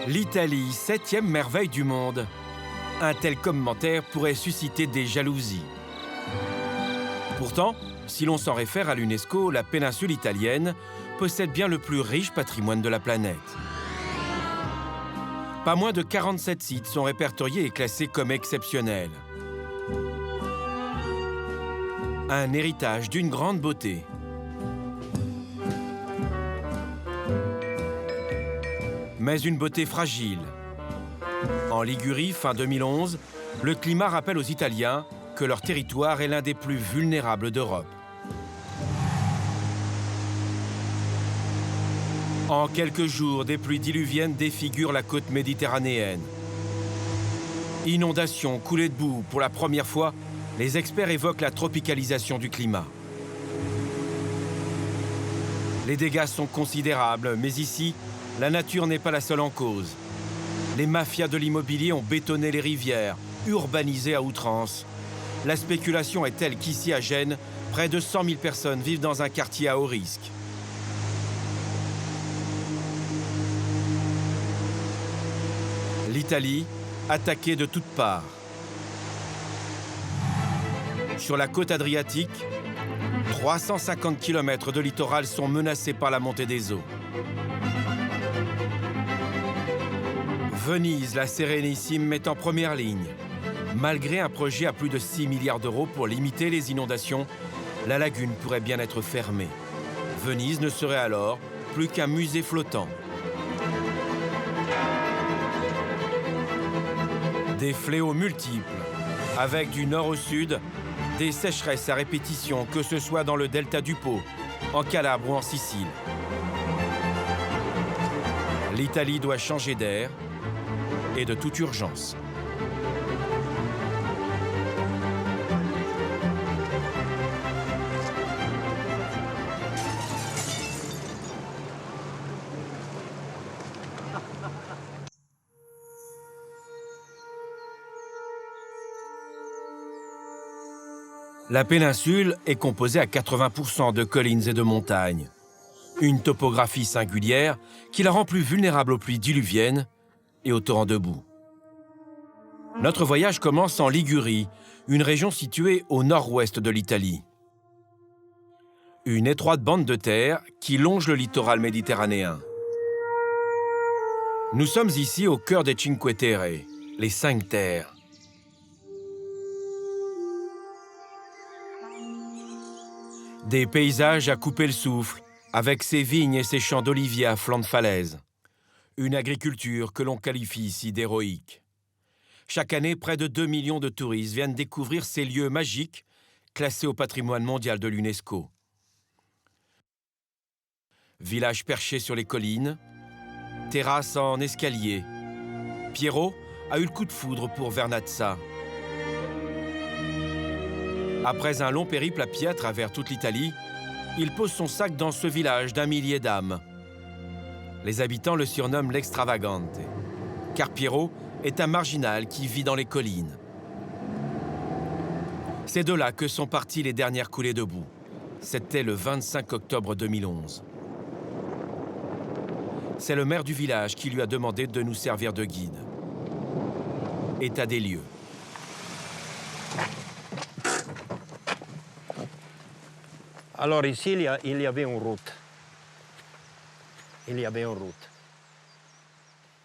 L'Italie, 7e merveille du monde. Un tel commentaire pourrait susciter des jalousies. Pourtant, si l'on s'en réfère à l'UNESCO, la péninsule italienne possède bien le plus riche patrimoine de la planète. Pas moins de 47 sites sont répertoriés et classés comme exceptionnels. Un héritage d'une grande beauté. Mais une beauté fragile. En Ligurie, fin 2011, le climat rappelle aux Italiens que leur territoire est l'un des plus vulnérables d'Europe. En quelques jours, des pluies diluviennes défigurent la côte méditerranéenne. Inondations, coulées de boue, pour la première fois, les experts évoquent la tropicalisation du climat. Les dégâts sont considérables, mais ici, la nature n'est pas la seule en cause. Les mafias de l'immobilier ont bétonné les rivières, urbanisées à outrance. La spéculation est telle qu'ici à Gênes, près de 100 000 personnes vivent dans un quartier à haut risque. L'Italie, attaquée de toutes parts. Sur la côte adriatique, 350 km de littoral sont menacés par la montée des eaux. Venise, la Sérénissime, est en première ligne. Malgré un projet à plus de 6 milliards d'euros pour limiter les inondations, la lagune pourrait bien être fermée. Venise ne serait alors plus qu'un musée flottant. Des fléaux multiples, avec du nord au sud, des sécheresses à répétition, que ce soit dans le delta du Pô, en Calabre ou en Sicile. L'Italie doit changer d'air, et de toute urgence. La péninsule est composée à 80% de collines et de montagnes. Une topographie singulière qui la rend plus vulnérable aux pluies diluviennes et aux torrents de boue. Notre voyage commence en Ligurie, une région située au nord-ouest de l'Italie. Une étroite bande de terre qui longe le littoral méditerranéen. Nous sommes ici au cœur des Cinque Terre, les 5 terres. Des paysages à couper le souffle, avec ses vignes et ses champs d'oliviers à flanc de falaise. Une agriculture que l'on qualifie ici d'héroïque. Chaque année, près de 2 millions de touristes viennent découvrir ces lieux magiques classés au patrimoine mondial de l'UNESCO. Villages perchés sur les collines, terrasses en escalier. Piero a eu le coup de foudre pour Vernazza. Après un long périple à pied à travers toute l'Italie, il pose son sac dans ce village d'1 millier d'âmes. Les habitants le surnomment l'Extravagante, car Piero est un marginal qui vit dans les collines. C'est de là que sont parties les dernières coulées de boue. C'était le 25 octobre 2011. C'est le maire du village qui lui a demandé de nous servir de guide. État des lieux. Alors ici, il y avait une route. Il y avait une route.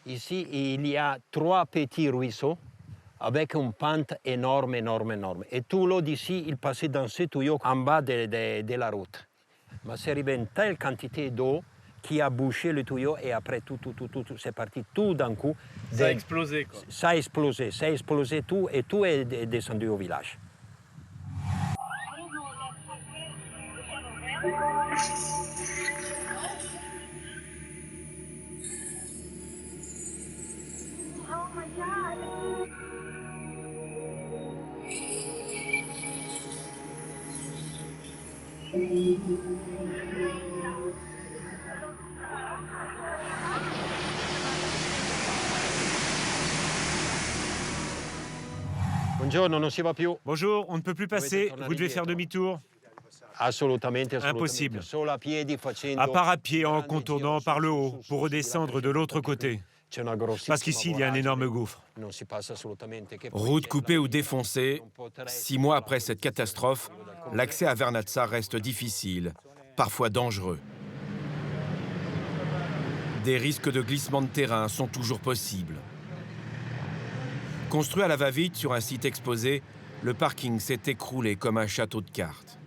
Ici, il y a 3 petits ruisseaux avec une pente énorme, énorme, énorme. Et tout l'eau d'ici, il passait dans ce tuyau en bas de la route. Mais c'est arrivé une telle quantité d'eau qui a bouché le tuyau et après tout, c'est parti tout d'un coup. Ça a explosé, quoi. Ça a explosé tout et tout est descendu au village. Buongiorno, non si va più. Bonjour, on ne peut plus passer, vous devez faire demi-tour. Assolutamente. Impossible. Solo a piedi facendo. À part à pied en contournant par le haut pour redescendre de l'autre côté. Parce qu'ici, il y a un énorme gouffre. Route coupée ou défoncée, 6 mois après cette catastrophe, l'accès à Vernazza reste difficile, parfois dangereux. Des risques de glissement de terrain sont toujours possibles. Construit à la va-vite sur un site exposé, le parking s'est écroulé comme un château de cartes.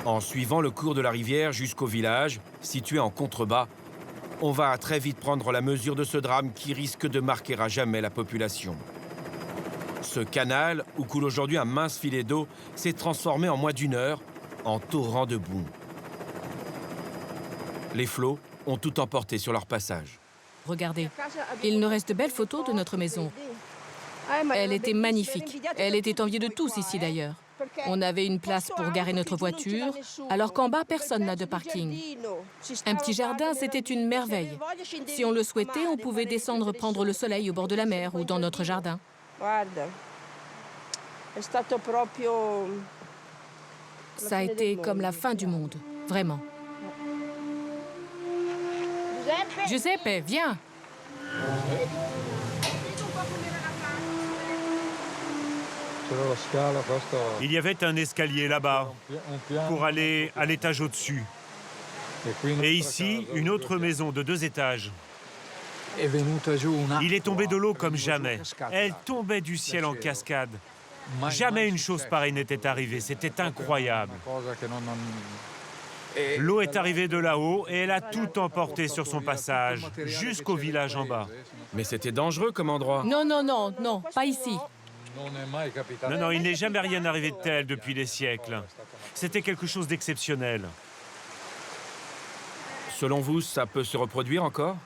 En suivant le cours de la rivière jusqu'au village, situé en contrebas, on va très vite prendre la mesure de ce drame qui risque de marquer à jamais la population. Ce canal, où coule aujourd'hui un mince filet d'eau, s'est transformé en moins d'1 heure en torrent de boue. Les flots ont tout emporté sur leur passage. Regardez, il nous reste de belles photos de notre maison. Elle était magnifique. Elle était enviée de tous ici d'ailleurs. On avait une place pour garer notre voiture, alors qu'en bas, personne n'a de parking. Un petit jardin, c'était une merveille. Si on le souhaitait, on pouvait descendre prendre le soleil au bord de la mer ou dans notre jardin. Ça a été comme la fin du monde, vraiment. Giuseppe, viens. Il y avait un escalier là-bas pour aller à l'étage au-dessus. Et ici, une autre maison de 2 étages. Il est tombé de l'eau comme jamais. Elle tombait du ciel en cascade. Jamais une chose pareille n'était arrivée. C'était incroyable. L'eau est arrivée de là-haut et elle a tout emporté sur son passage, jusqu'au village en bas. Mais c'était dangereux comme endroit. Non, non, non, non, pas ici. Non, il n'est jamais rien arrivé de tel depuis des siècles. C'était quelque chose d'exceptionnel. Selon vous, ça peut se reproduire encore?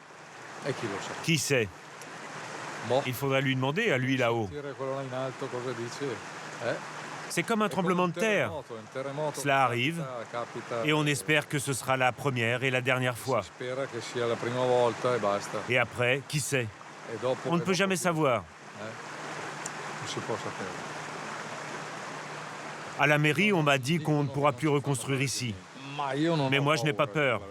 Qui sait? Il faudra lui demander à lui là-haut. C'est comme un tremblement de terre. Cela arrive et on espère que ce sera la première et la dernière fois. Et après, qui sait? On ne peut jamais savoir. À la mairie, on m'a dit qu'on ne pourra plus reconstruire ici. Mais moi, je n'ai pas peur.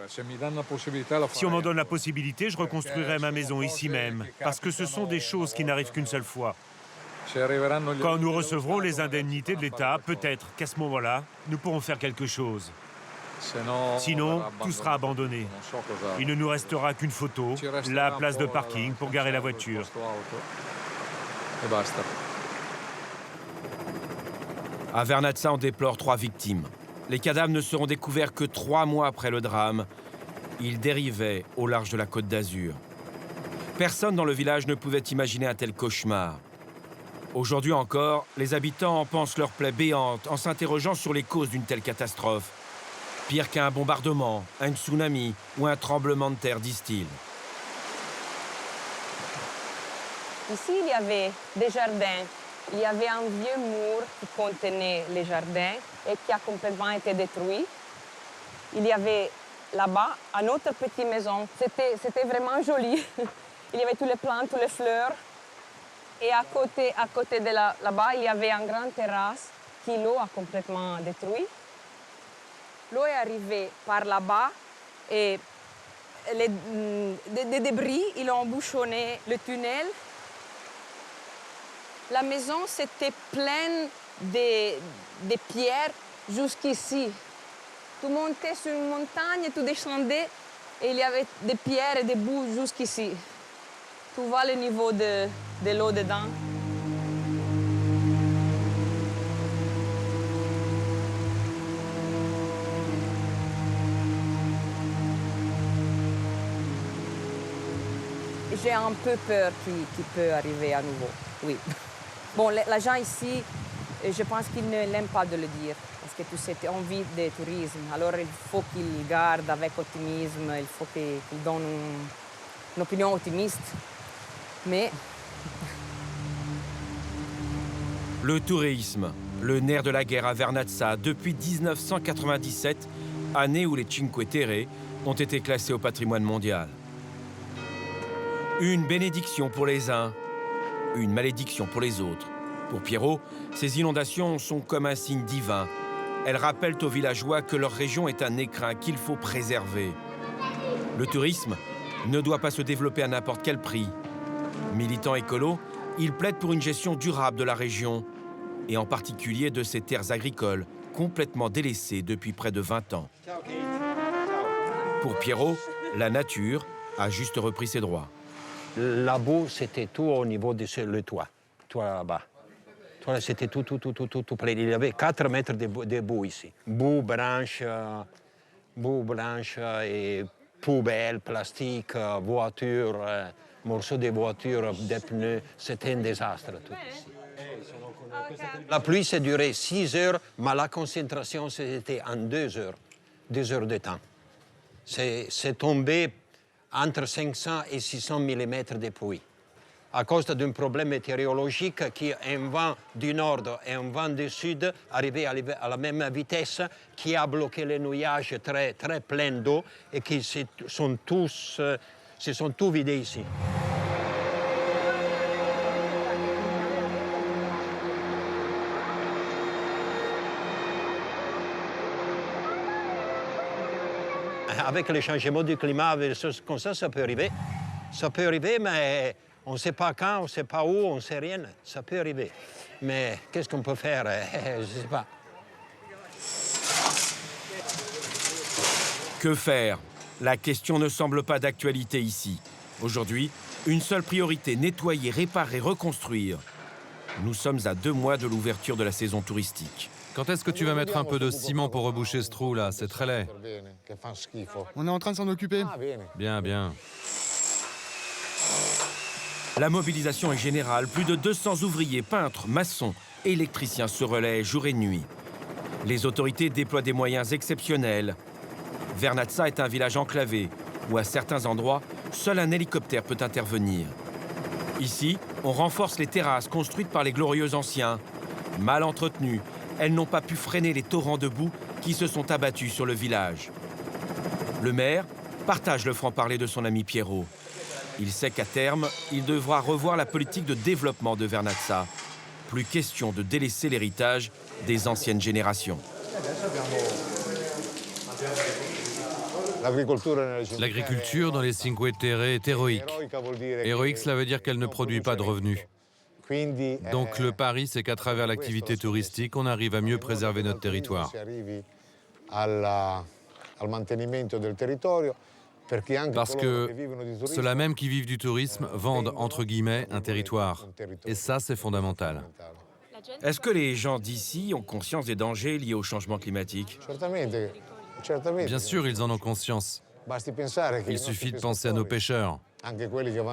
Si on m'en donne la possibilité, je reconstruirai ma maison ici même, parce que ce sont des choses qui n'arrivent qu'une seule fois. Quand nous recevrons les indemnités de l'État, peut-être qu'à ce moment-là, nous pourrons faire quelque chose. Sinon, tout sera abandonné. Il ne nous restera qu'une photo, la place de parking pour garer la voiture. À Vernazza, on déplore 3 victimes. Les cadavres ne seront découverts que 3 mois après le drame. Ils dérivaient au large de la Côte d'Azur. Personne dans le village ne pouvait imaginer un tel cauchemar. Aujourd'hui encore, les habitants en pensent leur plaie béante en s'interrogeant sur les causes d'une telle catastrophe. Pire qu'un bombardement, un tsunami ou un tremblement de terre, disent-ils. Ici, il y avait des jardins. Il y avait un vieux mur qui contenait les jardins et qui a complètement été détruit. Il y avait là-bas une autre petite maison. C'était vraiment joli. Il y avait tous les plantes, toutes les fleurs. Et à côté de là-bas, il y avait une grande terrasse qui l'eau a complètement détruit. L'eau est arrivée par là-bas et des débris, ils ont bouchonné le tunnel. La maison, c'était pleine de pierres jusqu'ici. Tu montais sur une montagne, tu descendais et il y avait des pierres et des boues jusqu'ici. Tu vois le niveau de l'eau dedans. J'ai un peu peur qu'il peut arriver à nouveau, oui. Bon, les gens ici, je pense qu'ils ne l'aiment pas de le dire, parce que tu sais, on vit de tourisme. Alors il faut qu'ils gardent avec optimisme, il faut qu'ils donnent une opinion optimiste. Mais... Le tourisme, le nerf de la guerre à Vernazza depuis 1997, année où les Cinque Terre ont été classés au patrimoine mondial. Une bénédiction pour les uns, une malédiction pour les autres. Pour Piero, ces inondations sont comme un signe divin. Elles rappellent aux villageois que leur région est un écrin qu'il faut préserver. Le tourisme, ne doit pas se développer à n'importe quel prix. Militant écolo, il plaide pour une gestion durable de la région, et en particulier de ses terres agricoles, complètement délaissées depuis près de 20 ans. Pour Pierrot, la nature a juste repris ses droits. La boue, c'était tout au niveau du le toit. Toit là-bas. C'était tout près. Il y avait 4 mètres de boue ici. Boue blanche et poubelles, plastique, voitures, morceaux de voitures, des pneus. C'était un désastre tout ici. La pluie, ça durait 6 heures, mais la concentration, c'était en 2 heures. 2 heures de temps. C'est tombé entre 500 et 600 mm de pluie. À cause d'un problème météorologique qui est un vent du nord et un vent du sud arrivé à la même vitesse qui a bloqué les nuages très pleins d'eau et qui se sont tous vidés ici. Avec le changement du climat, avec des choses comme ça peut arriver. Ça peut arriver, mais on ne sait pas quand, on ne sait pas où, on ne sait rien. Ça peut arriver. Mais qu'est-ce qu'on peut faire? Je ne sais pas. Que faire? La question ne semble pas d'actualité ici. Aujourd'hui, une seule priorité, nettoyer, réparer, reconstruire. Nous sommes à 2 mois de l'ouverture de la saison touristique. Quand est-ce que tu vas mettre un peu de ciment pour reboucher ce trou là? C'est très laid. On est en train de s'en occuper. Bien, bien. La mobilisation est générale. Plus de 200 ouvriers, peintres, maçons, électriciens se relaient jour et nuit. Les autorités déploient des moyens exceptionnels. Vernazza est un village enclavé, où à certains endroits, seul un hélicoptère peut intervenir. Ici, on renforce les terrasses construites par les glorieux anciens. Mal entretenues, elles n'ont pas pu freiner les torrents de boue qui se sont abattus sur le village. Le maire partage le franc-parler de son ami Pierrot. Il sait qu'à terme, il devra revoir la politique de développement de Vernazza. Plus question de délaisser l'héritage des anciennes générations. L'agriculture dans les Cinque Terre est héroïque. Héroïque, cela veut dire qu'elle ne produit pas de revenus. Donc le pari, c'est qu'à travers l'activité touristique, on arrive à mieux préserver notre territoire. Parce que ceux-là même qui vivent du tourisme vendent, entre guillemets, un territoire. Et ça, c'est fondamental. Est-ce que les gens d'ici ont conscience des dangers liés au changement climatique? Bien sûr, ils en ont conscience. Il suffit de penser à nos pêcheurs,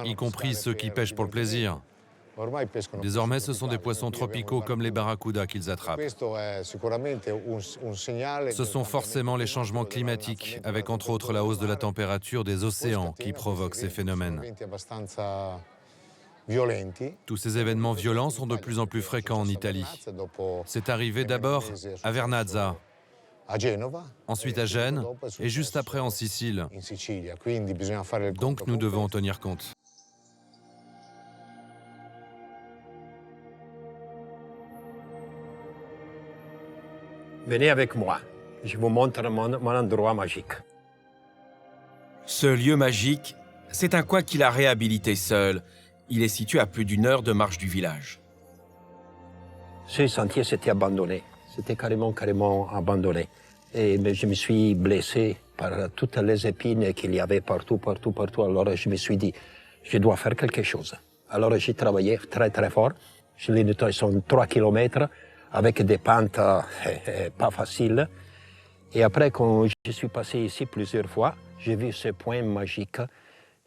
y compris ceux qui pêchent pour le plaisir. Désormais, ce sont des poissons tropicaux comme les barracudas qu'ils attrapent. Ce sont forcément les changements climatiques, avec entre autres la hausse de la température des océans qui provoquent ces phénomènes. Tous ces événements violents sont de plus en plus fréquents en Italie. C'est arrivé d'abord à Vernazza, ensuite à Gênes et juste après en Sicile. Donc nous devons en tenir compte. Venez avec moi, je vous montre mon endroit magique. Ce lieu magique, c'est un coin qu'il a réhabilité seul. Il est situé à plus d'1 heure de marche du village. Ce sentier s'était abandonné, c'était carrément abandonné. Et je me suis blessé par toutes les épines qu'il y avait partout. Alors je me suis dit, je dois faire quelque chose. Alors j'ai travaillé très fort. Je l'ai nettoyé sur 3 kilomètres avec des pentes pas faciles. Et après, quand je suis passé ici plusieurs fois, j'ai vu ce point magique.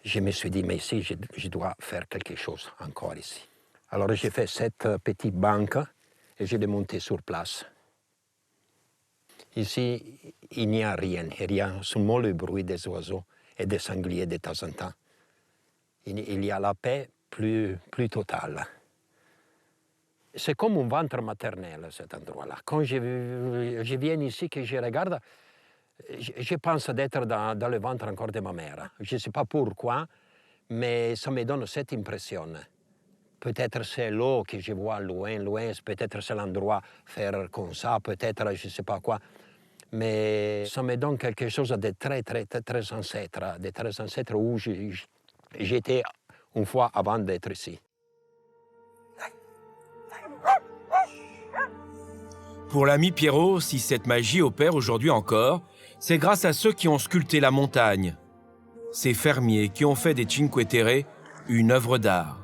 Je me suis dit, mais ici, je dois faire quelque chose encore ici. Alors j'ai fait cette petite banque et je l'ai montée sur place. Ici, il n'y a rien, seulement le bruit des oiseaux et des sangliers de temps en temps. Il y a la paix plus totale. C'est comme un ventre maternel, cet endroit-là. Quand je viens ici, que je regarde, je pense d'être dans le ventre encore de ma mère. Je ne sais pas pourquoi, mais ça me donne cette impression. Peut-être c'est l'eau que je vois loin, peut-être c'est l'endroit faire comme ça, peut-être je ne sais pas quoi. Mais ça me donne quelque chose de très ancêtre où j'étais une fois avant d'être ici. Pour l'ami Pierrot, si cette magie opère aujourd'hui encore, c'est grâce à ceux qui ont sculpté la montagne. Ces fermiers qui ont fait des Cinque Terre une œuvre d'art.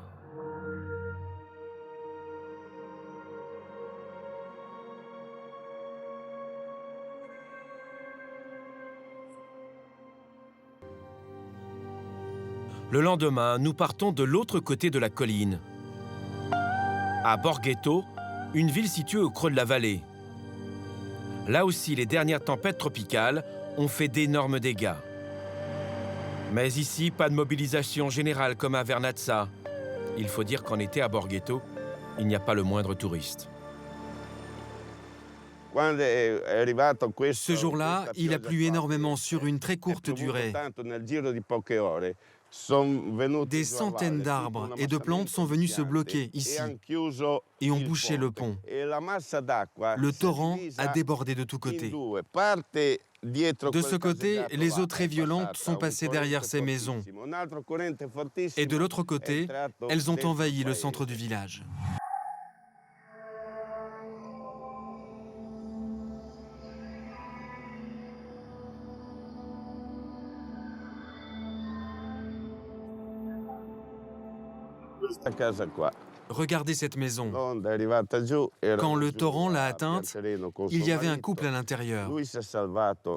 Le lendemain, nous partons de l'autre côté de la colline. À Borghetto, une ville située au creux de la vallée. Là aussi, les dernières tempêtes tropicales ont fait d'énormes dégâts. Mais ici, pas de mobilisation générale comme à Vernazza. Il faut dire qu'en été à Borghetto, il n'y a pas le moindre touriste. Ce jour-là, il a plu énormément sur une très courte durée. Des centaines d'arbres et de plantes sont venus se bloquer ici et ont bouché le pont. Le torrent a débordé de tous côtés. De ce côté, les eaux très violentes sont passées derrière ces maisons. Et de l'autre côté, elles ont envahi le centre du village. Regardez cette maison. Quand le torrent l'a atteinte, il y avait un couple à l'intérieur.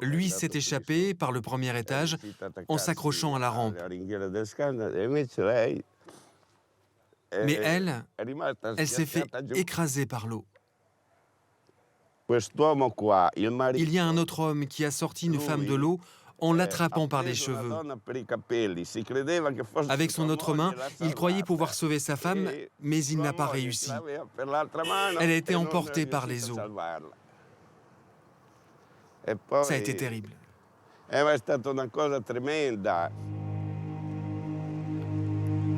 Lui s'est échappé par le premier étage en s'accrochant à la rampe. Mais elle s'est fait écraser par l'eau. Il y a un autre homme qui a sorti une femme de l'eau en l'attrapant par les cheveux. Avec son autre main, il croyait pouvoir sauver sa femme, mais il n'a pas réussi. Elle a été emportée par les eaux. Ça a été terrible.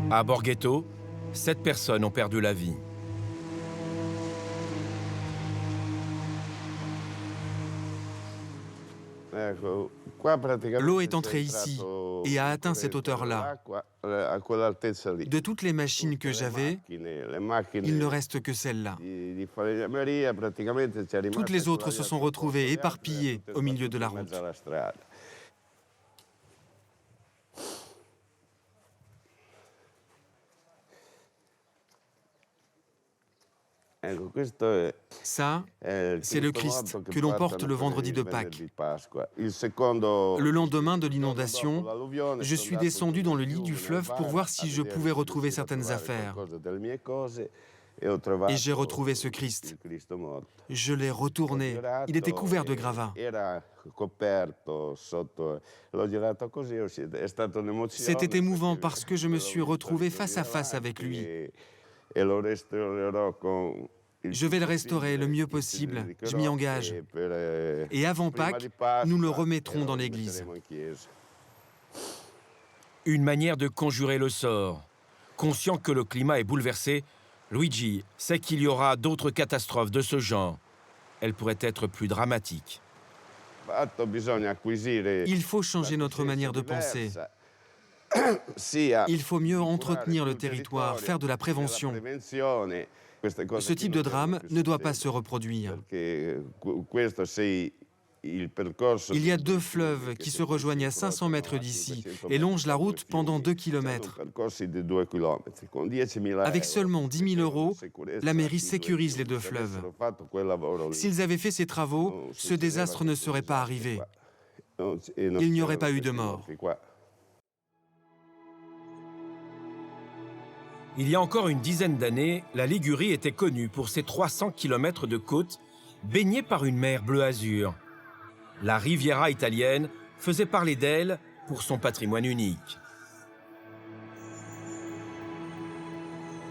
À Borghetto, 7 personnes ont perdu la vie. L'eau est entrée ici et a atteint cette hauteur-là. De toutes les machines que j'avais, il ne reste que celle-là. Toutes les autres se sont retrouvées éparpillées au milieu de la route. Ça, c'est le Christ que l'on porte le vendredi de Pâques. Le lendemain de l'inondation, je suis descendu dans le lit du fleuve pour voir si je pouvais retrouver certaines affaires. Et j'ai retrouvé ce Christ. Je l'ai retourné. Il était couvert de gravats. C'était émouvant parce que je me suis retrouvé face à face avec lui. Je vais le restaurer le mieux possible, je m'y engage. Et avant Pâques, nous le remettrons dans l'église. Une manière de conjurer le sort. Conscient que le climat est bouleversé, Luigi sait qu'il y aura d'autres catastrophes de ce genre. Elles pourraient être plus dramatiques. Il faut changer notre manière de penser. Il faut mieux entretenir le territoire, faire de la prévention. Ce type de drame ne doit pas se reproduire. Il y a 2 fleuves qui se rejoignent à 500 mètres d'ici et longent la route pendant 2 kilomètres. Avec seulement 10 000 €, la mairie sécurise les 2 fleuves. S'ils avaient fait ces travaux, ce désastre ne serait pas arrivé. Il n'y aurait pas eu de mort. Il y a encore une dizaine d'années, la Ligurie était connue pour ses 300 km de côte baignée par une mer bleu-azur. La Riviera italienne faisait parler d'elle pour son patrimoine unique.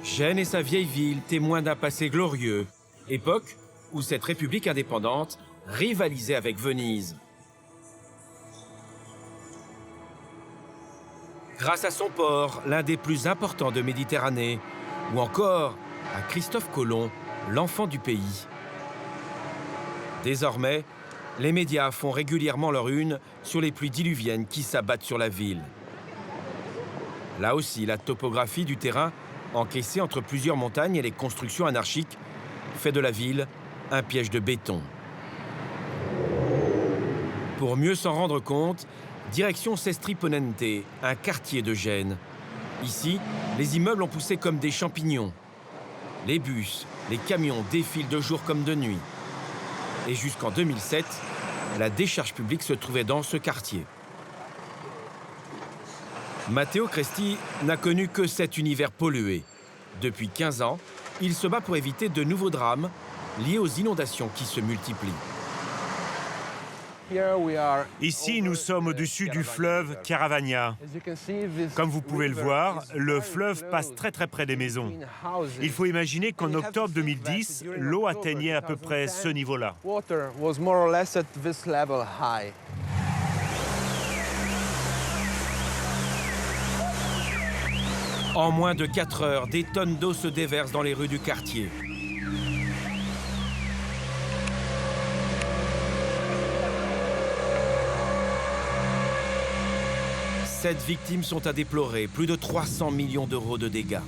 Gênes et sa vieille ville témoignent d'un passé glorieux, époque où cette république indépendante rivalisait avec Venise. Grâce à son port, l'un des plus importants de Méditerranée, ou encore à Christophe Colomb, l'enfant du pays. Désormais, Les médias font régulièrement leur une sur les pluies diluviennes qui s'abattent sur la ville. Là aussi, la topographie du terrain, encaissé entre plusieurs montagnes et les constructions anarchiques, fait de la ville un piège de béton. Pour mieux s'en rendre compte, direction Sestri Ponente, un quartier de Gênes. Ici, les immeubles ont poussé comme des champignons. Les bus, les camions défilent de jour comme de nuit. Et jusqu'en 2007, la décharge publique se trouvait dans ce quartier. Matteo Cresti n'a connu que cet univers pollué. Depuis 15 ans, il se bat pour éviter de nouveaux drames liés aux inondations qui se multiplient. Ici, nous sommes au-dessus du fleuve Caravagna. Comme vous pouvez le voir, le fleuve passe très près des maisons. Il faut imaginer qu'en octobre 2010, l'eau atteignait à peu près ce niveau-là. En moins de 4 heures, des tonnes d'eau se déversent dans les rues du quartier. Sept victimes sont à déplorer, plus de 300 millions d'euros de dégâts.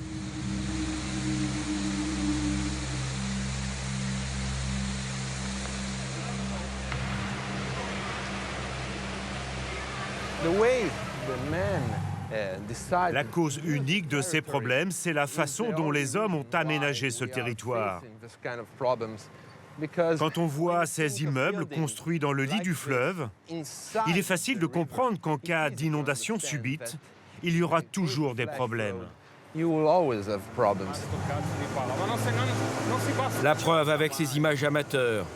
La cause unique de ces problèmes, c'est la façon dont les hommes ont aménagé ce territoire. Quand on voit ces immeubles construits dans le lit du fleuve, il est facile de comprendre qu'en cas d'inondation subite, il y aura toujours des problèmes. La preuve avec ces images amateurs.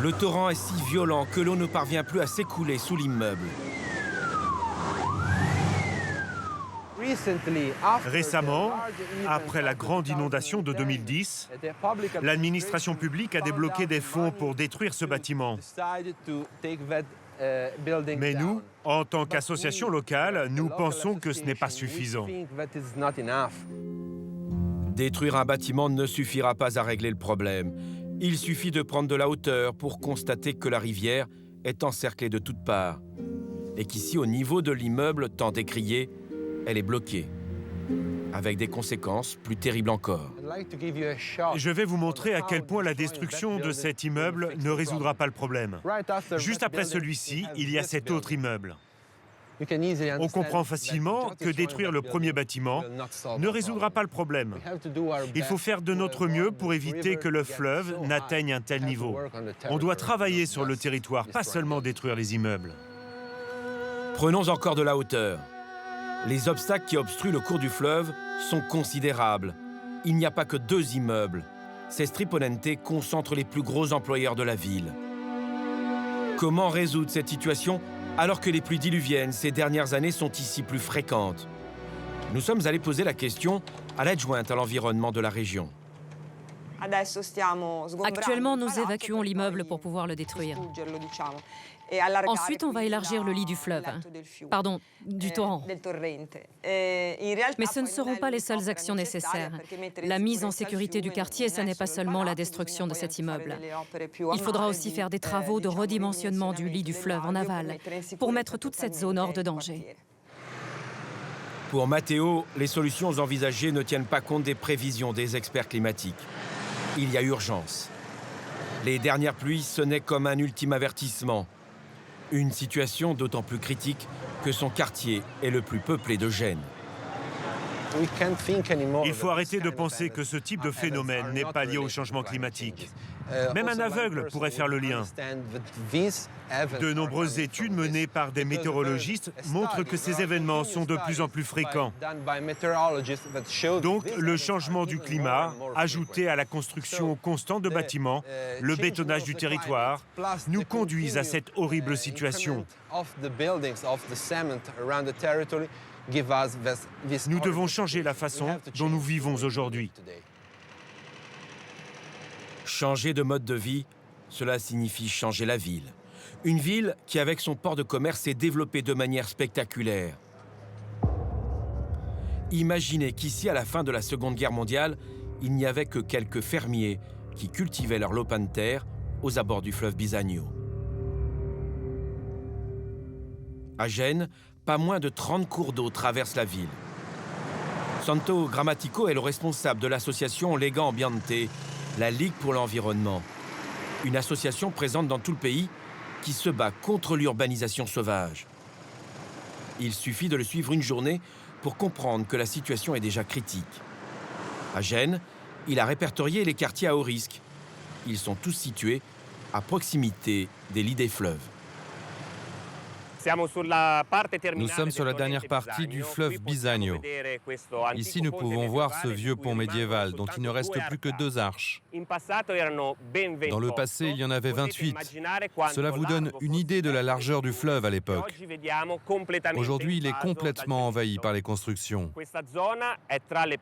Le torrent est si violent que l'eau ne parvient plus à s'écouler sous l'immeuble. Récemment, après la grande inondation de 2010, l'administration publique a débloqué des fonds pour détruire ce bâtiment. Mais nous, en tant qu'association locale, nous pensons que ce n'est pas suffisant. Détruire un bâtiment ne suffira pas à régler le problème. Il suffit de prendre de la hauteur pour constater que la rivière est encerclée de toutes parts. Et qu'ici, au niveau de l'immeuble tant décrié, elle est bloquée, avec des conséquences plus terribles encore. Je vais vous montrer à quel point la destruction de cet immeuble ne résoudra pas le problème. Juste après celui-ci, il y a cet autre immeuble. On comprend facilement que détruire le premier bâtiment ne résoudra pas le problème. Il faut faire de notre mieux pour éviter que le fleuve n'atteigne un tel niveau. On doit travailler sur le territoire, pas seulement détruire les immeubles. Prenons encore de la hauteur. Les obstacles qui obstruent le cours du fleuve sont considérables. Il n'y a pas que 2 immeubles. Sestri Ponente concentre les plus gros employeurs de la ville. Comment résoudre cette situation alors que les pluies diluviennes ces dernières années sont ici plus fréquentes? Nous sommes allés poser la question à l'adjointe à l'environnement de la région. Actuellement, nous évacuons l'immeuble pour pouvoir le détruire. Ensuite, on va élargir le lit du fleuve. Pardon, du torrent. Mais ce ne seront pas les seules actions nécessaires. La mise en sécurité du quartier, ce n'est pas seulement la destruction de cet immeuble. Il faudra aussi faire des travaux de redimensionnement du lit du fleuve en aval pour mettre toute cette zone hors de danger. Pour Matteo, les solutions envisagées ne tiennent pas compte des prévisions des experts climatiques. Il y a urgence. Les dernières pluies sonnaient comme un ultime avertissement. Une situation d'autant plus critique que son quartier est le plus peuplé de Gênes. Il faut arrêter de penser que ce type de phénomène n'est pas lié au changement climatique. Même un aveugle pourrait faire le lien. De nombreuses études menées par des météorologistes montrent que ces événements sont de plus en plus fréquents. Donc, le changement du climat, ajouté à la construction constante de bâtiments, le bétonnage du territoire, nous conduisent à cette horrible situation. Nous devons changer la façon dont nous vivons aujourd'hui. Changer de mode de vie, cela signifie changer la ville. Une ville qui, avec son port de commerce, s'est développée de manière spectaculaire. Imaginez qu'ici, à la fin de la Seconde Guerre mondiale, il n'y avait que quelques fermiers qui cultivaient leur lopin de terre aux abords du fleuve Bisagno. À Gênes, pas moins de 30 cours d'eau traversent la ville. Santo Grammatico est le responsable de l'association Lega Ambiente, la Ligue pour l'environnement. Une association présente dans tout le pays qui se bat contre l'urbanisation sauvage. Il suffit de le suivre une journée pour comprendre que la situation est déjà critique. À Gênes, il a répertorié les quartiers à haut risque. Ils sont tous situés à proximité des lits des fleuves. Nous sommes sur la dernière partie du fleuve Bisagno. Ici, nous pouvons voir ce vieux pont médiéval dont il ne reste plus que 2 arches. Dans le passé, il y en avait 28. Cela vous donne une idée de la largeur du fleuve à l'époque. Aujourd'hui, il est complètement envahi par les constructions.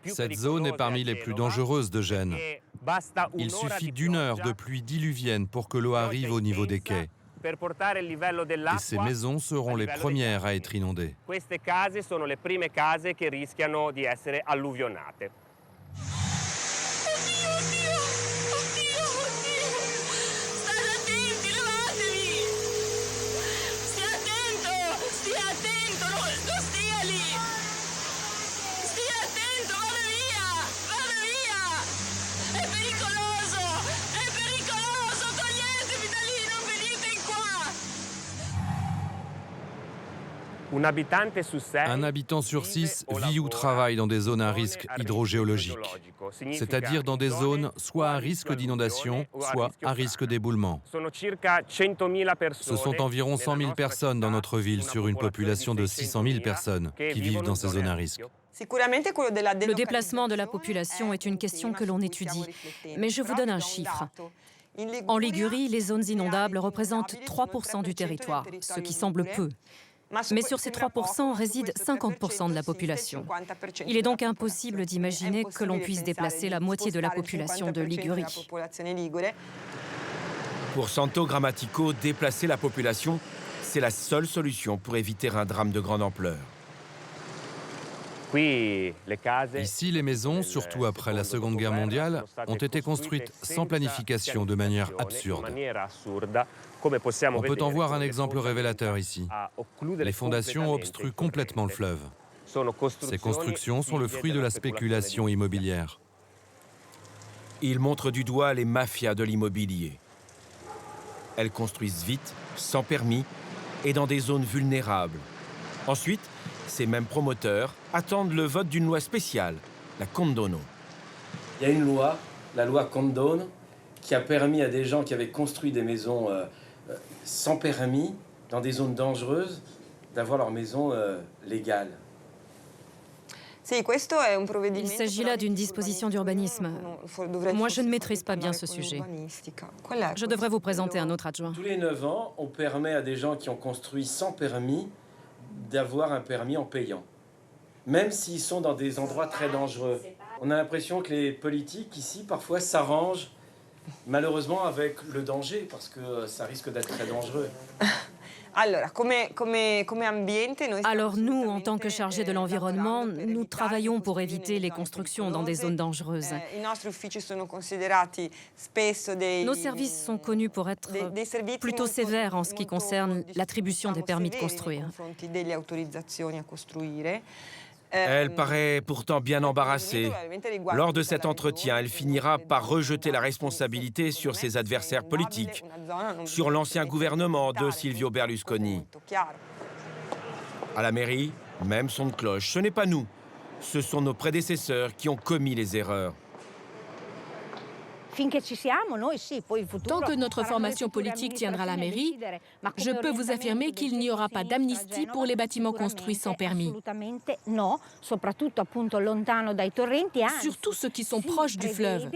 Cette zone est parmi les plus dangereuses de Gênes. Il suffit d'1 heure de pluie diluvienne pour que l'eau arrive au niveau des quais. Et ces maisons seront les premières à être inondées. Queste case sono le prime case che rischiano di essere alluvionate. Un habitant sur 6 vit ou travaille dans des zones à risque hydrogéologique, c'est-à-dire dans des zones soit à risque d'inondation, soit à risque d'éboulement. Ce sont environ 100 000 personnes dans notre ville sur une population de 600 000 personnes qui vivent dans ces zones à risque. Le déplacement de la population est une question que l'on étudie, mais je vous donne un chiffre. En Ligurie, les zones inondables représentent 3% du territoire, ce qui semble peu. Mais sur ces 3% résident 50% de la population. Il est donc impossible d'imaginer que l'on puisse déplacer la moitié de la population de Ligurie. Pour Santo Grammatico, déplacer la population, c'est la seule solution pour éviter un drame de grande ampleur. Ici, les maisons, surtout après la Seconde Guerre mondiale, ont été construites sans planification de manière absurde. On peut en voir un exemple révélateur ici. Les fondations obstruent complètement le fleuve. Ces constructions sont le fruit de la spéculation immobilière. Il montre du doigt les mafias de l'immobilier. Elles construisent vite, sans permis et dans des zones vulnérables. Ensuite, ces mêmes promoteurs attendent le vote d'une loi spéciale, la Condono. Il y a une loi, la loi Condono, qui a permis à des gens qui avaient construit des maisons sans permis, dans des zones dangereuses, d'avoir leur maison légale. Il s'agit là d'une disposition d'urbanisme. Moi, je ne maîtrise pas bien ce sujet. Je devrais vous présenter un autre adjoint. Tous les 9 ans, on permet à des gens qui ont construit sans permis d'avoir un permis en payant, même s'ils sont dans des endroits très dangereux. On a l'impression que les politiques ici, parfois, s'arrangent malheureusement avec le danger, parce que ça risque d'être très dangereux. Alors nous, en tant que chargés de l'environnement, nous travaillons pour éviter les constructions dans des zones dangereuses. Nos services sont connus pour être plutôt sévères en ce qui concerne l'attribution des permis de construire. Elle paraît pourtant bien embarrassée. Lors de cet entretien, elle finira par rejeter la responsabilité sur ses adversaires politiques, sur l'ancien gouvernement de Silvio Berlusconi. À la mairie, même son de cloche. Ce n'est pas nous, ce sont nos prédécesseurs qui ont commis les erreurs. Tant que notre formation politique tiendra la mairie, je peux vous affirmer qu'il n'y aura pas d'amnistie pour les bâtiments construits sans permis. Surtout ceux qui sont proches du fleuve.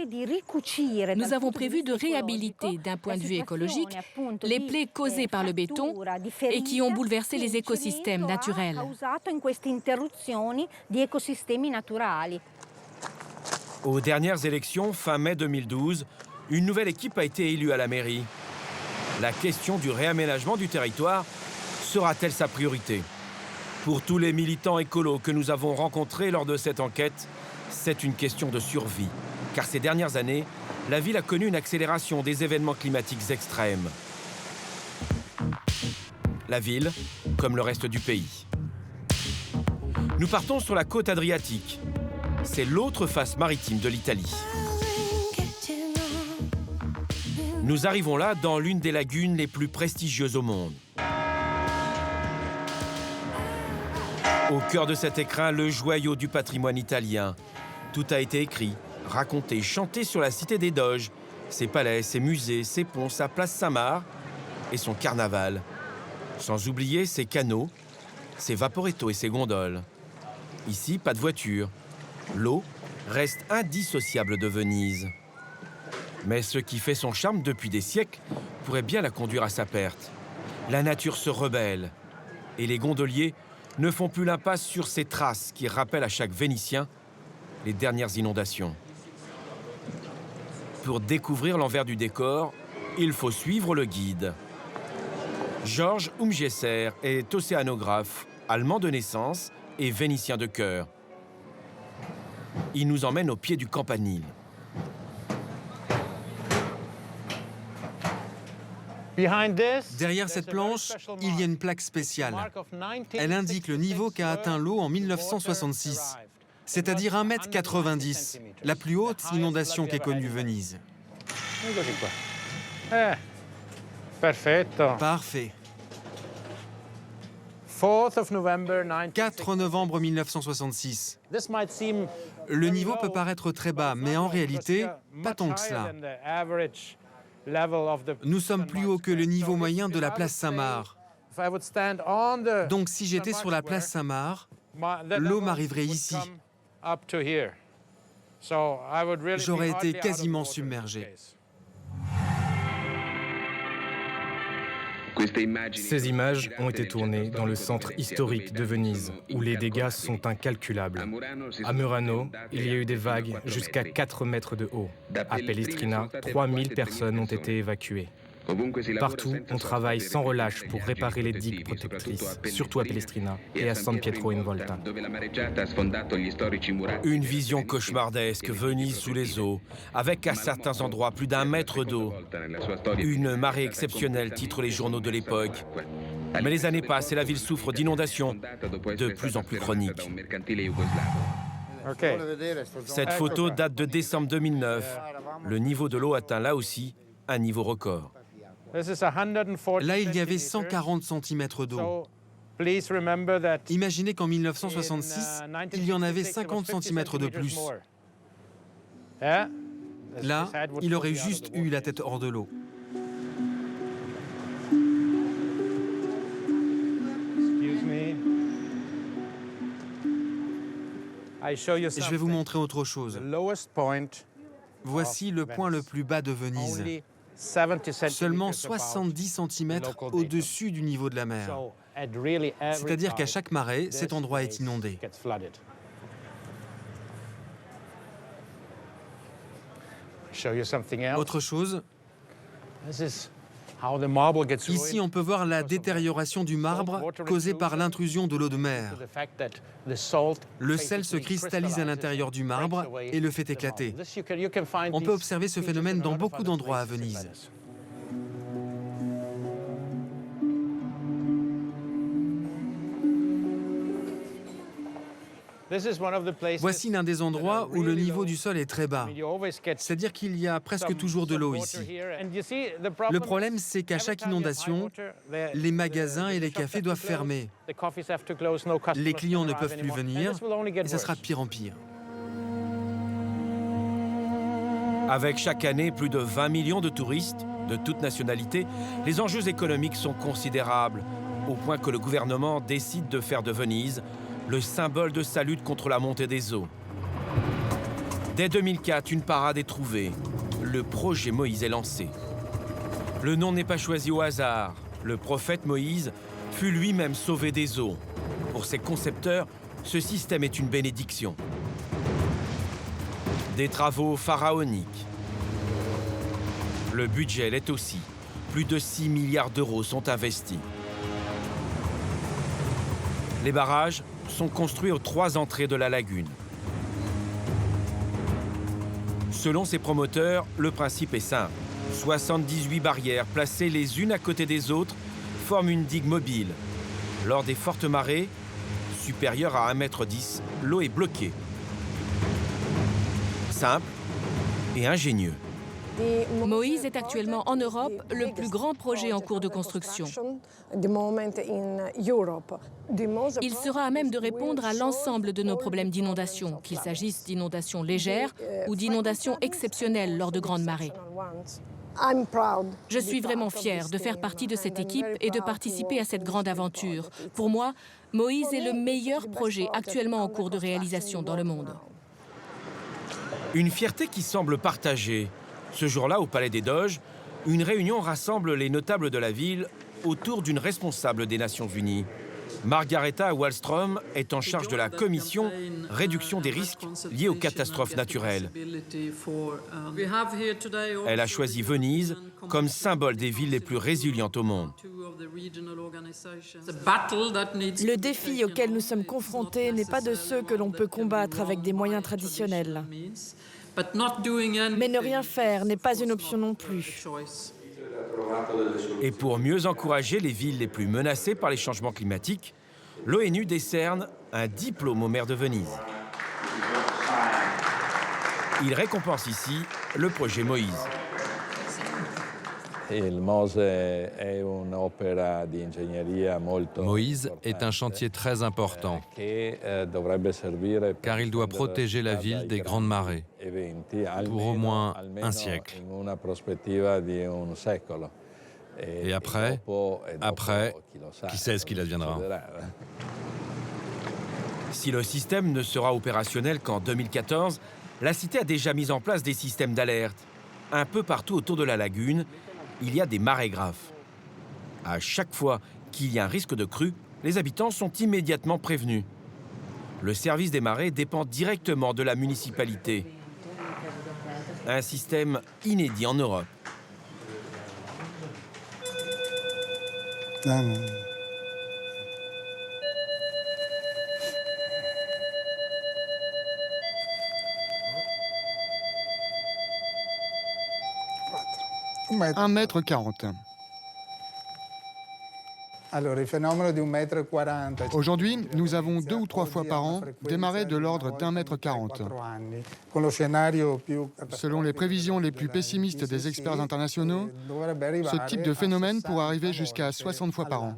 Nous avons prévu de réhabiliter, d'un point de vue écologique, les plaies causées par le béton et qui ont bouleversé les écosystèmes naturels. Aux dernières élections, fin mai 2012, une nouvelle équipe a été élue à la mairie. La question du réaménagement du territoire sera-t-elle sa priorité? Pour tous les militants écolos que nous avons rencontrés lors de cette enquête, c'est une question de survie. Car ces dernières années, la ville a connu une accélération des événements climatiques extrêmes. la ville comme le reste du pays. Nous partons sur la côte adriatique. C'est l'autre face maritime de l'Italie. Nous arrivons là dans l'une des lagunes les plus prestigieuses au monde. Au cœur de cet écrin, le joyau du patrimoine italien. Tout a été écrit, raconté, chanté sur la cité des Doges, ses palais, ses musées, ses ponts, sa place Saint-Marc et son carnaval. Sans oublier ses canaux, ses vaporettos et ses gondoles. Ici, pas de voiture. L'eau reste indissociable de Venise. Mais ce qui fait son charme depuis des siècles pourrait bien la conduire à sa perte. La nature se rebelle et les gondoliers ne font plus l'impasse sur ces traces qui rappellent à chaque Vénitien les dernières inondations. Pour découvrir l'envers du décor, il faut suivre le guide. Georges Umgesser est océanographe, allemand de naissance et vénitien de cœur. Il nous emmène au pied du campanile. Derrière cette planche, il y a une plaque spéciale. Elle indique le niveau qu'a atteint l'eau en 1966, c'est-à-dire 1,90 m, la plus haute inondation qu'ait connue Venise. Parfait. 4 novembre 1966. Le niveau peut paraître très bas, mais en réalité, pas tant que cela. Nous sommes plus haut que le niveau moyen de la place Saint-Marc. Donc si j'étais sur la place Saint-Marc, l'eau m'arriverait ici. J'aurais été quasiment submergé. Ces images ont été tournées dans le centre historique de Venise, où les dégâts sont incalculables. À Murano, il y a eu des vagues jusqu'à 4 mètres de haut. À Pellestrina, 3000 personnes ont été évacuées. Partout, on travaille sans relâche pour réparer les digues protectrices, surtout à Pellestrina et à San Pietro in Volta. Une vision cauchemardesque, Venise sous les eaux, avec à certains endroits plus d'1 mètre d'eau. Une marée exceptionnelle, titrent les journaux de l'époque. Mais les années passent et la ville souffre d'inondations de plus en plus chroniques. Cette photo date de décembre 2009. Le niveau de l'eau atteint là aussi un niveau record. Là, il y avait 140 cm d'eau. Imaginez qu'en 1966, il y en avait 50 cm de plus. Là, il aurait juste eu la tête hors de l'eau. Je vais vous montrer autre chose. Voici le point le plus bas de Venise. Seulement 70 cm au-dessus du niveau de la mer. C'est-à-dire qu'à chaque marée, cet endroit est inondé. Autre chose, ici on peut voir la détérioration du marbre causée par l'intrusion de l'eau de mer. Le sel se cristallise à l'intérieur du marbre et le fait éclater. On peut observer ce phénomène dans beaucoup d'endroits à Venise. Voici l'un des endroits où le niveau du sol est très bas. C'est-à-dire qu'il y a presque toujours de l'eau ici. Le problème, c'est qu'à chaque inondation, les magasins et les cafés doivent fermer. Les clients ne peuvent plus venir et ça sera de pire en pire. Avec chaque année plus de 20 millions de touristes de toutes nationalités, les enjeux économiques sont considérables, au point que le gouvernement décide de faire de Venise le symbole de sa lutte contre la montée des eaux. Dès 2004, une parade est trouvée. Le projet Moïse est lancé. Le nom n'est pas choisi au hasard. Le prophète Moïse fut lui-même sauvé des eaux. Pour ses concepteurs, ce système est une bénédiction. Des travaux pharaoniques. Le budget l'est aussi. Plus de 6 milliards d'euros sont investis. Les barrages sont construits aux 3 entrées de la lagune. Selon ses promoteurs, le principe est simple. 78 barrières placées les unes à côté des autres forme une digue mobile. Lors des fortes marées, supérieures à 1,10 m, l'eau est bloquée. Simple et ingénieux. Moïse est actuellement en Europe le plus grand projet en cours de construction. Il sera à même de répondre à l'ensemble de nos problèmes d'inondation, qu'il s'agisse d'inondations légères ou d'inondations exceptionnelles lors de grandes marées. Je suis vraiment fière de faire partie de cette équipe et de participer à cette grande aventure. Pour moi, Moïse est le meilleur projet actuellement en cours de réalisation dans le monde. Une fierté qui semble partagée. Ce jour-là, au Palais des Doges, une réunion rassemble les notables de la ville autour d'une responsable des Nations Unies. Margareta Wallström est en charge de la commission réduction des risques liés aux catastrophes naturelles. Elle a choisi Venise comme symbole des villes les plus résilientes au monde. Le défi auquel nous sommes confrontés n'est pas de ceux que l'on peut combattre avec des moyens traditionnels. Mais ne rien faire n'est pas une option non plus. Et pour mieux encourager les villes les plus menacées par les changements climatiques, l'ONU décerne un diplôme au maire de Venise. Il récompense ici le projet Moïse. Moïse est un chantier très important, car il doit protéger la ville des grandes marées, pour au moins un siècle. Et après, qui sait ce qu'il adviendra. Si le système ne sera opérationnel qu'en 2014, la cité a déjà mis en place des systèmes d'alerte. Un peu partout autour de la lagune, il y a des marégraphes. À chaque fois qu'il y a un risque de crue, les habitants sont immédiatement prévenus. Le service des marées dépend directement de la municipalité. Un système inédit en Europe. Un mètre 40. Aujourd'hui, nous avons 2 ou 3 fois par an des marées de l'ordre d'1,40 mètre. Selon les prévisions les plus pessimistes des experts internationaux, ce type de phénomène pourrait arriver jusqu'à 60 fois par an.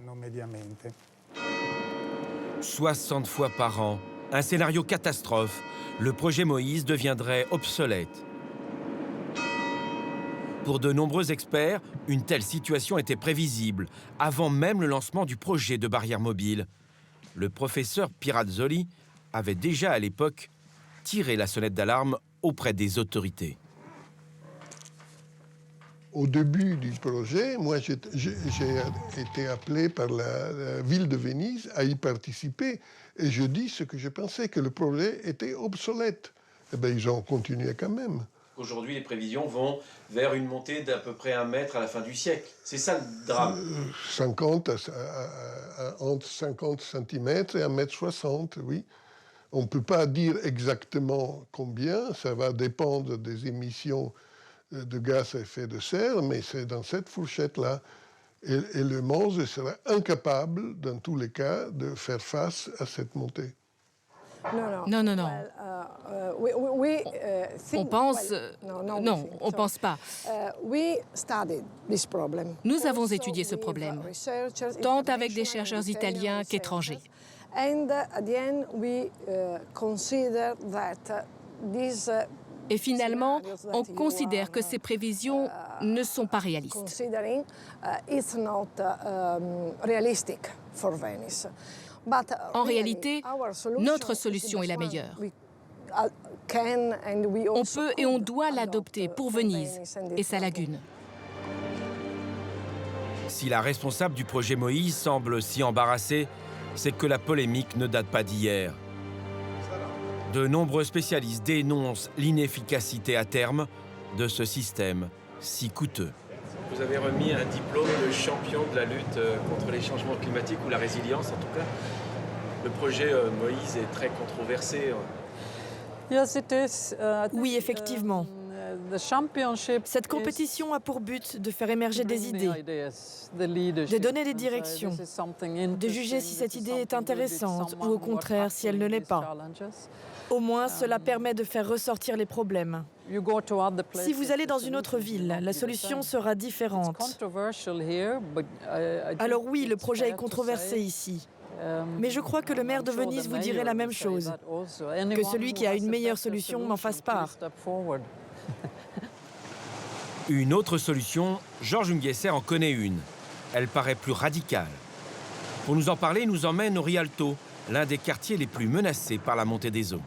60 fois par an. Un scénario catastrophe. Le projet Moïse deviendrait obsolète. Pour de nombreux experts, une telle situation était prévisible, avant même le lancement du projet de barrière mobile. Le professeur Pirazzoli avait déjà à l'époque tiré la sonnette d'alarme auprès des autorités. Au début du projet, moi j'ai été appelé par la ville de Venise à y participer et je dis ce que je pensais, que le projet était obsolète. Eh bien, ils ont continué quand même. Aujourd'hui, les prévisions vont vers une montée d'à peu près 1 mètre à la fin du siècle. C'est ça le drame. Entre 50 cm et 1,60 m, oui. On ne peut pas dire exactement combien, ça va dépendre des émissions de gaz à effet de serre, mais c'est dans cette fourchette-là. Et le MOSE sera incapable, dans tous les cas, de faire face à cette montée. Non. On pense... Non, on ne pense pas. Nous avons étudié ce problème, tant avec des chercheurs italiens qu'étrangers. Et finalement, on considère que ces prévisions ne sont pas réalistes. En réalité, notre solution est la meilleure. On peut et on doit l'adopter pour Venise et sa lagune. Si la responsable du projet Moïse semble si embarrassée, c'est que la polémique ne date pas d'hier. De nombreux spécialistes dénoncent l'inefficacité à terme de ce système si coûteux. Vous avez remis un diplôme de champion de la lutte contre les changements climatiques, ou la résilience en tout cas. Le projet Moïse est très controversé. Oui, effectivement. Cette compétition a pour but de faire émerger des idées, de donner des directions, de juger si cette idée est intéressante ou au contraire si elle ne l'est pas. Au moins, cela permet de faire ressortir les problèmes. Si vous allez dans une autre ville, la solution sera différente. Alors oui, le projet est controversé ici. Mais je crois que le maire de Venise vous dirait la même chose, que celui qui a une meilleure solution m'en fasse part. Une autre solution, Georges Nguesser en connaît une. Elle paraît plus radicale. Pour nous en parler, il nous emmène au Rialto, l'un des quartiers les plus menacés par la montée des eaux.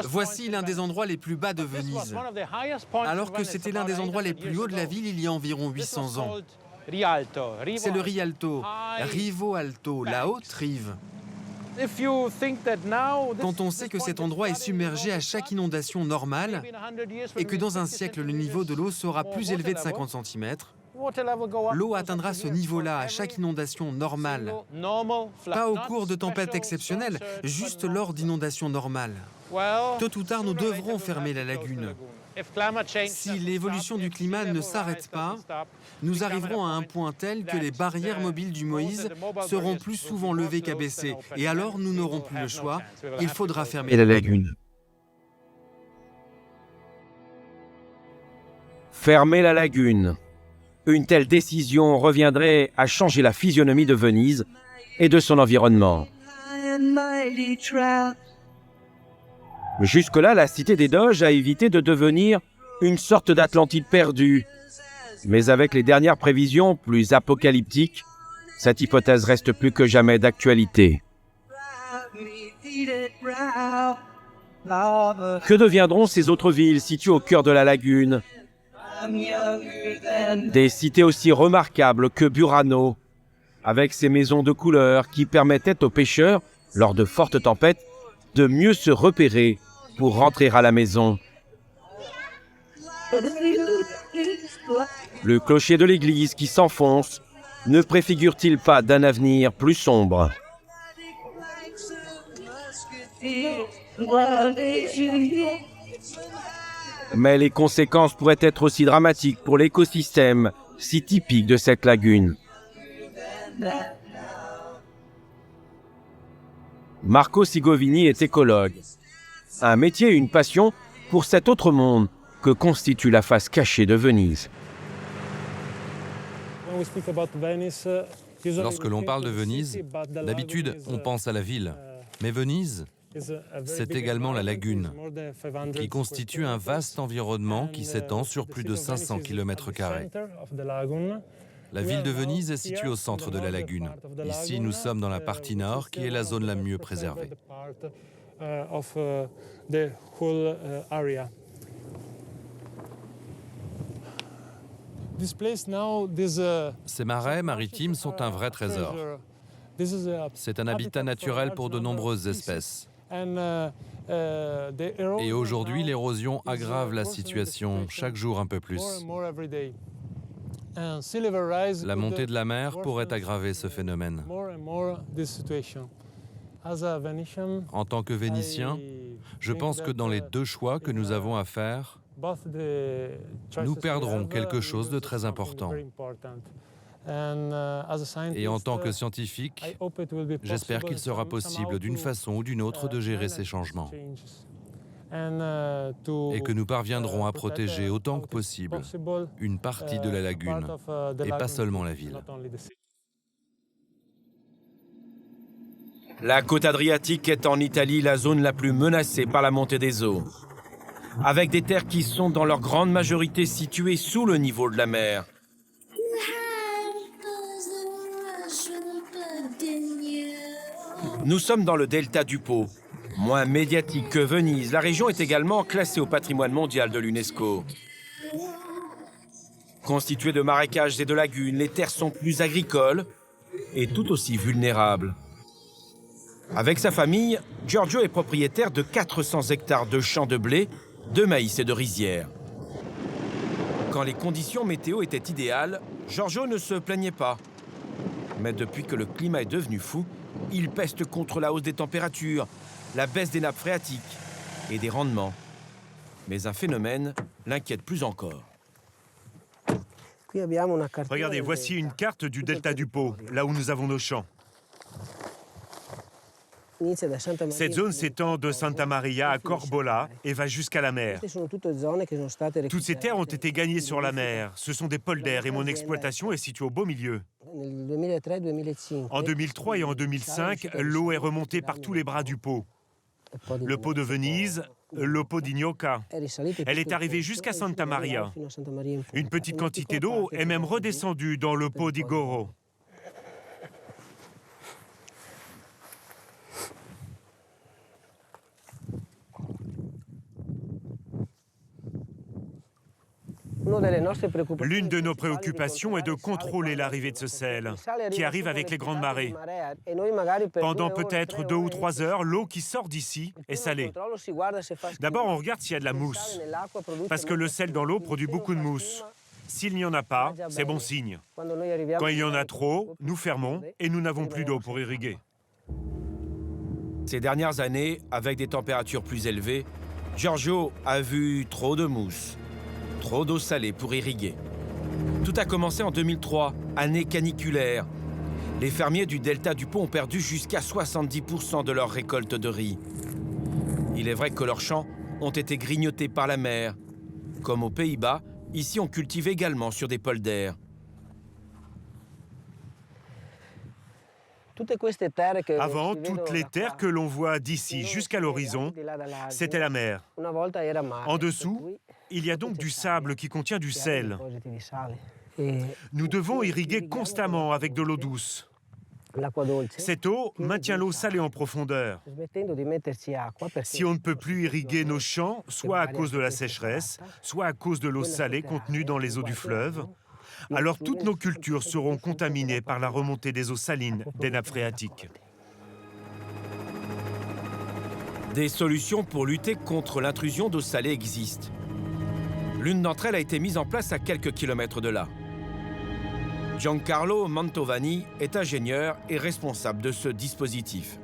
Voici l'un des endroits les plus bas de Venise. Alors que c'était l'un des endroits les plus hauts de la ville il y a environ 800 ans. C'est le Rialto, Rivo Alto, la haute rive. Quand on sait que cet endroit est submergé à chaque inondation normale et que dans un siècle, le niveau de l'eau sera plus élevé de 50 cm, l'eau atteindra ce niveau-là à chaque inondation normale. Pas au cours de tempêtes exceptionnelles, juste lors d'inondations normales. Tôt ou tard, nous devrons fermer la lagune. Si l'évolution du climat ne s'arrête pas, nous arriverons à un point tel que les barrières mobiles du Moïse seront plus souvent levées qu'abaissées. Et alors, nous n'aurons plus le choix. Il faudra fermer la lagune. Fermer la lagune. Une telle décision reviendrait à changer la physionomie de Venise et de son environnement. Jusque-là, la cité des Doges a évité de devenir une sorte d'Atlantide perdue. Mais avec les dernières prévisions plus apocalyptiques, cette hypothèse reste plus que jamais d'actualité. Que deviendront ces autres villes situées au cœur de la lagune? Des cités aussi remarquables que Burano, avec ses maisons de couleur qui permettaient aux pêcheurs, lors de fortes tempêtes, de mieux se repérer pour rentrer à la maison. Le clocher de l'église qui s'enfonce ne préfigure-t-il pas d'un avenir plus sombre? Mais les conséquences pourraient être aussi dramatiques pour l'écosystème si typique de cette lagune. Marco Sigovini est écologue. Un métier et une passion pour cet autre monde que constitue la face cachée de Venise. Lorsque l'on parle de Venise, d'habitude, on pense à la ville. Mais Venise, c'est également la lagune, qui constitue un vaste environnement qui s'étend sur plus de 500 km². La ville de Venise est située au centre de la lagune. Ici, nous sommes dans la partie nord, qui est la zone la mieux préservée. Ces marais maritimes sont un vrai trésor. C'est un habitat naturel pour de nombreuses espèces. Et aujourd'hui, l'érosion aggrave la situation chaque jour un peu plus. La montée de la mer pourrait aggraver ce phénomène. En tant que Vénitien, je pense que dans les deux choix que nous avons à faire, nous perdrons quelque chose de très important. Et en tant que scientifique, j'espère qu'il sera possible d'une façon ou d'une autre de gérer ces changements. Et que nous parviendrons à protéger autant que possible une partie de la lagune, et pas seulement la ville. La côte adriatique est en Italie la zone la plus menacée par la montée des eaux, avec des terres qui sont dans leur grande majorité situées sous le niveau de la mer. Nous sommes dans le delta du Pô. Moins médiatique que Venise, la région est également classée au patrimoine mondial de l'UNESCO. Constituée de marécages et de lagunes, les terres sont plus agricoles et tout aussi vulnérables. Avec sa famille, Giorgio est propriétaire de 400 hectares de champs de blé, de maïs et de rizières. Quand les conditions météo étaient idéales, Giorgio ne se plaignait pas. Mais depuis que le climat est devenu fou, il peste contre la hausse des températures, la baisse des nappes phréatiques et des rendements. Mais un phénomène l'inquiète plus encore. Regardez, voici une carte du delta du Pô, là où nous avons nos champs. Cette zone s'étend de Santa Maria à Corbola et va jusqu'à la mer. Toutes ces terres ont été gagnées sur la mer. Ce sont des polders et mon exploitation est située au beau milieu. En 2003 et en 2005, l'eau est remontée par tous les bras du Pô. Le Pô de Venise, le Pô d'Ignoca. Elle est arrivée jusqu'à Santa Maria. Une petite quantité d'eau est même redescendue dans le Pô di Goro. L'une de nos préoccupations est de contrôler l'arrivée de ce sel, qui arrive avec les grandes marées. Pendant peut-être 2 ou 3 heures, l'eau qui sort d'ici est salée. D'abord, on regarde s'il y a de la mousse, parce que le sel dans l'eau produit beaucoup de mousse. S'il n'y en a pas, c'est bon signe. Quand il y en a trop, nous fermons et nous n'avons plus d'eau pour irriguer. Ces dernières années, avec des températures plus élevées, Giorgio a vu trop de mousse. Trop d'eau salée pour irriguer. Tout a commencé en 2003, année caniculaire. Les fermiers du delta du Pô ont perdu jusqu'à 70% de leur récolte de riz. Il est vrai que leurs champs ont été grignotés par la mer. Comme aux Pays-Bas, ici on cultive également sur des polders. Avant, toutes les terres que l'on voit d'ici jusqu'à l'horizon, c'était la mer. En dessous, il y a donc du sable qui contient du sel. Nous devons irriguer constamment avec de l'eau douce. Cette eau maintient l'eau salée en profondeur. Si on ne peut plus irriguer nos champs, soit à cause de la sécheresse, soit à cause de l'eau salée contenue dans les eaux du fleuve, alors toutes nos cultures seront contaminées par la remontée des eaux salines des nappes phréatiques. Des solutions pour lutter contre l'intrusion d'eau salée existent. L'une d'entre elles a été mise en place à quelques kilomètres de là. Giancarlo Mantovani est ingénieur et responsable de ce dispositif.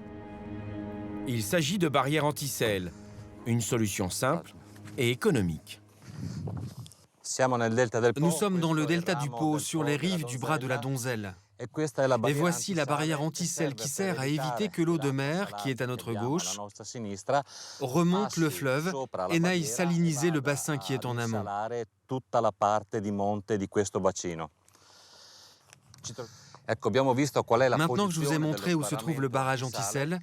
Il s'agit de barrières anti-sel, une solution simple et économique. Nous sommes dans le delta du Pô, sur les rives du bras de la Donzelle. Et voici la barrière anti-sel qui sert à éviter que l'eau de mer, qui est à notre gauche, remonte le fleuve et n'aille saliniser le bassin qui est en amont. Maintenant que je vous ai montré où se trouve le barrage anti-sel,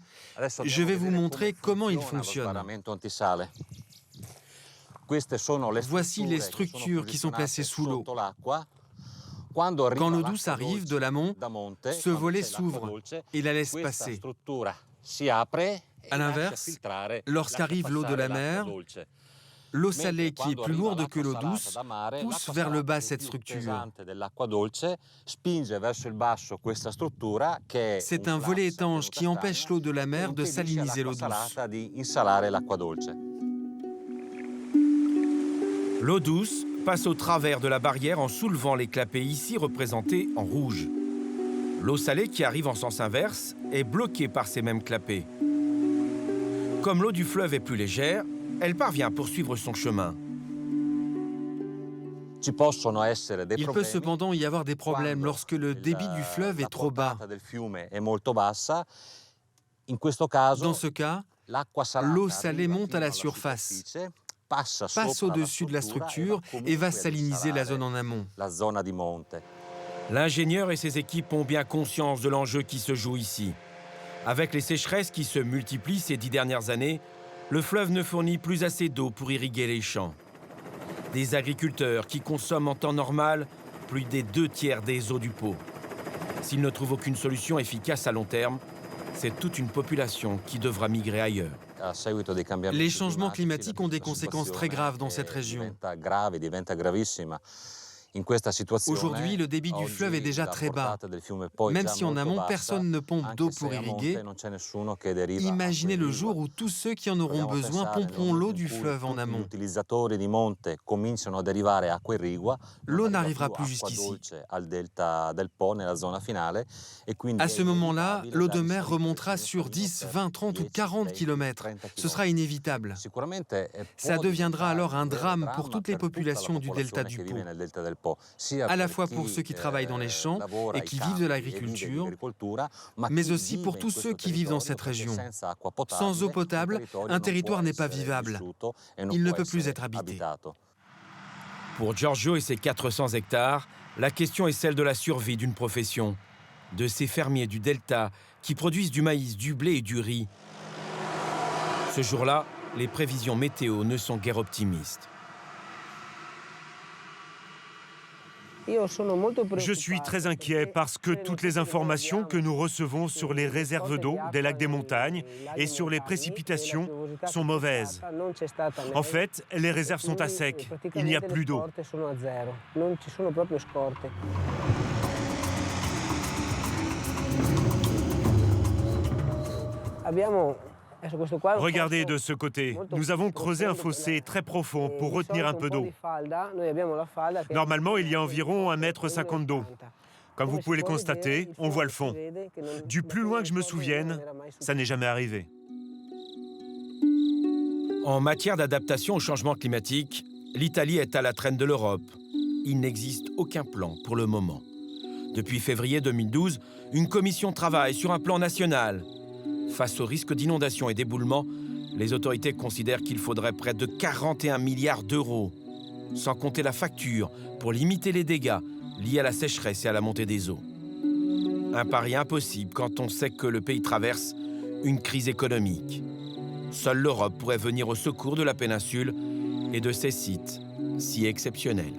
je vais vous montrer comment il fonctionne. Voici les structures qui sont placées sous l'eau. Quand l'eau douce arrive de l'amont, ce volet s'ouvre et la laisse passer. À l'inverse, lorsqu'arrive l'eau de la mer, l'eau salée qui est plus lourde que l'eau douce pousse vers le bas cette structure. C'est un volet étanche qui empêche l'eau de la mer de saliniser l'eau douce. L'eau douce passe au travers de la barrière en soulevant les clapets ici représentés en rouge. L'eau salée qui arrive en sens inverse est bloquée par ces mêmes clapets. Comme l'eau du fleuve est plus légère, elle parvient à poursuivre son chemin. Il peut cependant y avoir des problèmes lorsque le débit du fleuve est trop bas. Dans ce cas, l'eau salée monte à la surface, passe au-dessus de la structure et va saliniser la zone en amont. L'ingénieur et ses équipes ont bien conscience de l'enjeu qui se joue ici. Avec les sécheresses qui se multiplient ces 10 dernières années, le fleuve ne fournit plus assez d'eau pour irriguer les champs. Des agriculteurs qui consomment en temps normal plus des 2/3 des eaux du Pô. S'ils ne trouvent aucune solution efficace à long terme, c'est toute une population qui devra migrer ailleurs. Les changements climatiques ont des conséquences très graves dans cette région. Aujourd'hui, le débit du fleuve est déjà très bas. Même si en amont, personne ne pompe d'eau pour irriguer, imaginez le jour où tous ceux qui en auront besoin pomperont l'eau du fleuve en amont. L'eau n'arrivera plus jusqu'ici. À ce moment-là, l'eau de mer remontera sur 10, 20, 30 ou 40 km. Ce sera inévitable. Ça deviendra alors un drame pour toutes les populations du delta du Pô, à la fois pour ceux qui travaillent dans les champs et qui vivent de l'agriculture, mais aussi pour tous ceux qui vivent dans cette région. Sans eau potable, un territoire n'est pas vivable. Il ne peut plus être habité. Pour Giorgio et ses 400 hectares, la question est celle de la survie d'une profession, de ces fermiers du delta qui produisent du maïs, du blé et du riz. Ce jour-là, les prévisions météo ne sont guère optimistes. Je suis très inquiet parce que toutes les informations que nous recevons sur les réserves d'eau des lacs des montagnes et sur les précipitations sont mauvaises. En fait, les réserves sont à sec. Il n'y a plus d'eau. Regardez de ce côté, nous avons creusé un fossé très profond pour retenir un peu d'eau. Normalement, il y a environ 1,50 m d'eau. Comme vous pouvez le constater, on voit le fond. Du plus loin que je me souvienne, ça n'est jamais arrivé. En matière d'adaptation au changement climatique, l'Italie est à la traîne de l'Europe. Il n'existe aucun plan pour le moment. Depuis février 2012, une commission travaille sur un plan national. Face au risque d'inondation et d'éboulement, les autorités considèrent qu'il faudrait près de 41 milliards d'euros, sans compter la facture pour limiter les dégâts liés à la sécheresse et à la montée des eaux. Un pari impossible quand on sait que le pays traverse une crise économique. Seule l'Europe pourrait venir au secours de la péninsule et de ses sites si exceptionnels.